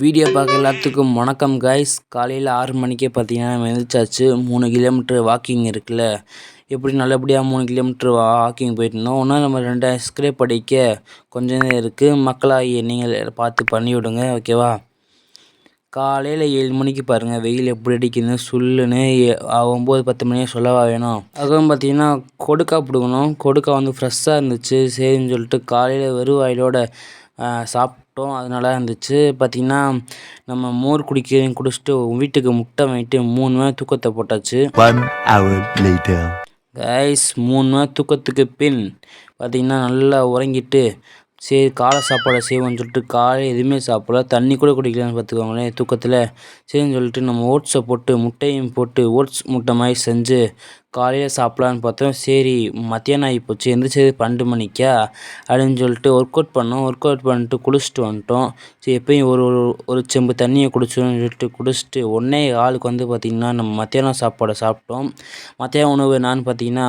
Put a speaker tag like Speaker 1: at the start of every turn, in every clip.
Speaker 1: Video பார்க்க எல்லாத்துக்கும் வணக்கம் கைஸ். காலையில் 6 மணிக்கே பார்த்தீங்கன்னா நம்ம எழுந்திரிச்சாச்சு. 3 கிலோமீட்டர் வாக்கிங் இருக்குல்ல, எப்படி நல்லபடியாக 3 கிலோமீட்டர் வாக்கிங் போயிட்டு இருந்தோம். ஒன்றும் நம்ம 2 ஸ்க்ரேப் படிக்க கொஞ்சம் இருக்குது. மக்களாகிய நீங்கள் பார்த்து பண்ணி விடுங்க, ஓகேவா? காலையில் 7 மணிக்கு பாருங்கள் வெயில் எப்படி அடிக்குதுன்னு. சுல்லுன்னு 9-10 மணியே சொல்லவா வேணும். அதுவும் பார்த்தீங்கன்னா கொடுக்கா பிடுங்கணும். கொடுக்கா வந்து ஃப்ரெஷ்ஷாக இருந்துச்சு. சரின்னு சொல்லிட்டு காலையில் வெறும் வாயிலோட சாப்பிட்டோம். அது நல்லா இருந்துச்சு. பார்த்திங்கன்னா நம்ம மோர் குடிச்சிட்டு வீட்டுக்கு முட்டை வாங்கிட்டு 3 மணி தூக்கத்தை போட்டாச்சு.
Speaker 2: 1 hour later.
Speaker 1: கைஸ் 3 மணி தூக்கத்துக்கு பின் பார்த்திங்கன்னா நல்லா உறங்கிட்டு சரி காலை சாப்பாடை செய்வோம்னு சொல்லிட்டு காலையில் எதுவுமே சாப்பிடல, தண்ணி கூட குடிக்கலான்னு பார்த்துக்கோங்களேன் தூக்கத்தில். சரின்னு சொல்லிட்டு நம்ம ஓட்ஸை போட்டு முட்டையும் போட்டு ஓட்ஸ் முட்டை மாதிரி செஞ்சு காலையில் சாப்பிட்லான்னு பார்த்தோம். சரி மத்தியானம் ஆகி போச்சு, எந்திரிச்சது 12 மணிக்கா அப்படின்னு சொல்லிட்டு ஒர்க் அவுட் பண்ணோம். ஒர்க் அவுட் பண்ணிட்டு குளிச்சுட்டு வந்துட்டோம். சரி எப்பயும் ஒரு செம்பு தண்ணியை குடிச்சோன்னு சொல்லிட்டு குடிச்சிட்டு 1:15 வந்து பார்த்திங்கன்னா நம்ம மத்தியானம் சாப்பாடை சாப்பிட்டோம். மத்தியானம் உணவு என்னான்னு பார்த்தீங்கன்னா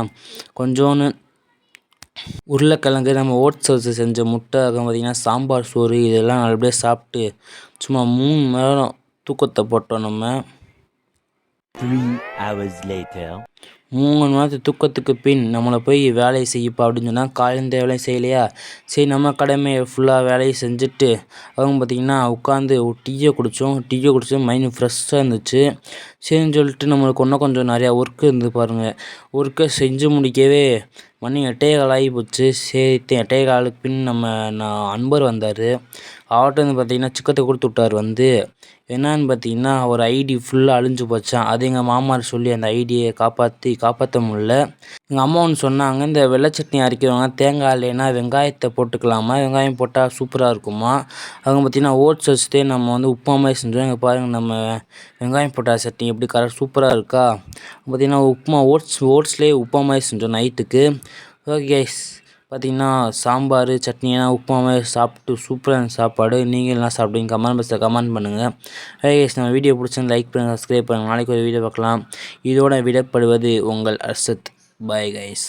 Speaker 1: கொஞ்சோன்னு உருளைக்கிழங்கு, நம்ம ஓட்ஸ் வச்சு செஞ்ச முட்டை, அப்புறம் பார்த்திங்கன்னா சாம்பார் சோறு, இதெல்லாம் நல்லபடியாக சாப்பிட்டு சும்மா 3 மணி நேரம் தூக்கத்தை போட்டோம். நம்ம
Speaker 2: 3 hours later.
Speaker 1: 3 மணி நேரத்து தூக்கத்துக்கு பின் நம்மளை போய் வேலையை செய்யப்பா அப்படின்னு சொன்னால் காலையில் இந்த வேலையும் செய்யலையா. சரி நம்ம கடமையை ஃபுல்லாக வேலையை செஞ்சுட்டு அவங்க பார்த்திங்கன்னா உட்காந்து டீயை குடித்தோம். மைண்ட் ஃப்ரெஷ்ஷாக இருந்துச்சு. சரின்னு சொல்லிட்டு நம்மளுக்கு இன்னும் கொஞ்சம் நிறையா ஒர்க்கு இருந்து பாருங்கள். ஒர்க்கை செஞ்சு முடிக்கவே மணி 8:15 ஆகி போச்சு. சரி 8:15 பின் நான் அன்பர் வந்தார். அவர்கிட்ட வந்து பார்த்திங்கன்னா சிக்கத்தை கொடுத்து விட்டார். வந்து என்னான்னு பார்த்தீங்கன்னா ஒரு ஐடி ஃபுல்லாக அழிஞ்சு போச்சான். அது எங்கள் மாமார் சொல்லி அந்த ஐடியை காப்பாற்ற முடியல. எங்கள் அம்மா ஒன்று சொன்னாங்க, இந்த வெள்ளை சட்னி அரைக்கிறவங்க தேங்காய் இல்லைன்னா வெங்காயத்தை போட்டுக்கலாமா, வெங்காயம் போட்டால் சூப்பராக இருக்குமா. அவங்க பார்த்திங்கன்னா ஓட்ஸ் வச்சுட்டே நம்ம வந்து உப்புமா மாதிரி செஞ்சோம். இங்கே பாருங்கள் நம்ம வெங்காயம் போட்டா சட்னி எப்படி சூப்பராக இருக்கா. பார்த்திங்கன்னா உப்புமா ஓட்ஸ்லேயே உப்புமா மாதிரி செஞ்சோம் நைட்டுக்கு. ஓகே கைஸ், பார்த்திங்கன்னா சாம்பார் சட்னியெல்லாம் உப்புமா மாதிரி சாப்பிட்டு சூப்பரான சாப்பாடு. நீங்கள் எல்லாம் சாப்பிடுங்க, கமெண்ட் பாக்ஸில் கமெண்ட் பண்ணுங்கள். ஓகே கைஸ், நம்ம வீடியோ பிடிச்சிருந்து லைக் பண்ணுங்கள், சப்ஸ்கிரைப் பண்ணுங்கள். நாளைக்கு ஒரு வீடியோ பார்க்கலாம். இதோட விடப்படுவது உங்கள் அர்ஷத். Bye guys.